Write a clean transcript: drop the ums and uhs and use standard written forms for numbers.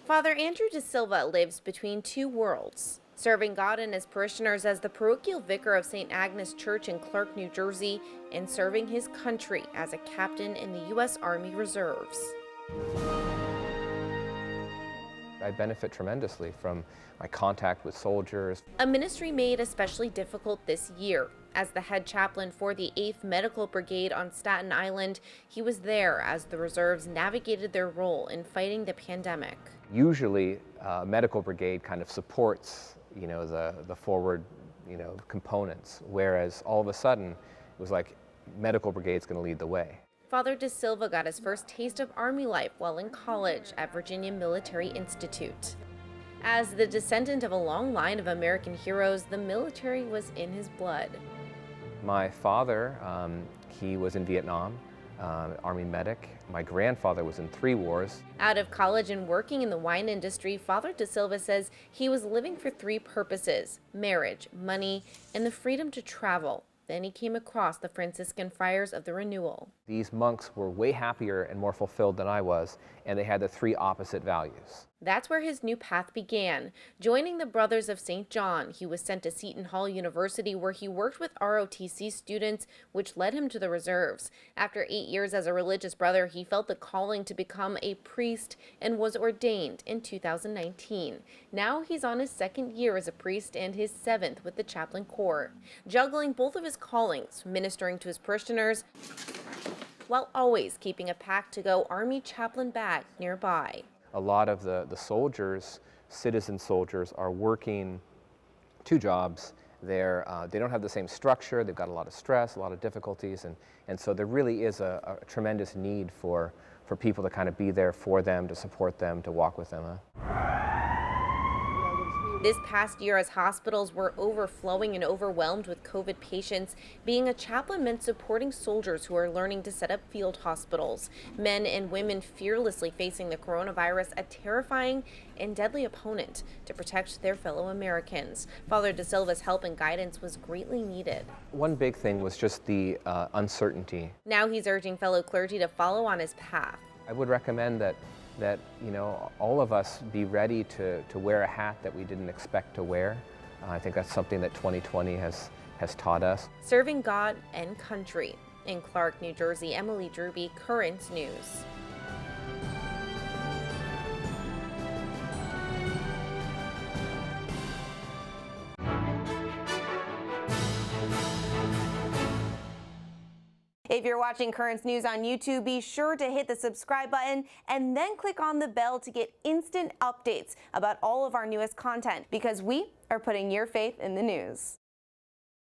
Father Andrew De Silva lives between two worlds, serving God and his parishioners as the parochial vicar of St. Agnes Church in Clark, New Jersey, and serving his country as a captain in the U.S. Army Reserves. I benefit tremendously from my contact with soldiers. A ministry made especially difficult this year. As the head chaplain for the 8th Medical Brigade on Staten Island, he was there as the reserves navigated their role in fighting the pandemic. Usually, medical brigade kind of supports, the forward, components, whereas all of a sudden, it was like medical brigade's going to lead the way. Father De Silva got his first taste of Army life while in college at Virginia Military Institute. As the descendant of a long line of American heroes, the military was in his blood. My father, he was in Vietnam, Army medic. My grandfather was in 3 wars. Out of college and working in the wine industry, Father De Silva says he was living for 3 purposes: marriage, money, and the freedom to travel. Then he came across the Franciscan Friars of the Renewal. These monks were way happier and more fulfilled than I was, and they had the 3 opposite values. That's where his new path began. Joining the Brothers of St. John, he was sent to Seton Hall University, where he worked with ROTC students, which led him to the reserves. After 8 years as a religious brother, he felt the calling to become a priest and was ordained in 2019. Now he's on his 2nd year as a priest and his 7th with the Chaplain Corps, juggling both of his callings, ministering to his parishioners, while always keeping a packed-to-go Army chaplain bag nearby. A lot of the soldiers, citizen soldiers, are working 2 jobs. They don't have the same structure. They've got a lot of stress, a lot of difficulties, and so there really is a tremendous need for people to kind of be there for them, to support them, to walk with them. This past year, as hospitals were overflowing and overwhelmed with COVID patients, being a chaplain meant supporting soldiers who are learning to set up field hospitals. Men and women fearlessly facing the coronavirus, a terrifying and deadly opponent, to protect their fellow Americans. Father De Silva's help and guidance was greatly needed. One big thing was just the uncertainty. Now he's urging fellow clergy to follow on his path. I would recommend that all of us be ready to wear a hat that we didn't expect to wear. I think that's something that 2020 has taught us. Serving God and country. In Clark, New Jersey, Emily Drewby, Current News. If you're watching Currents News on YouTube, be sure to hit the subscribe button and then click on the bell to get instant updates about all of our newest content, because we are putting your faith in the news.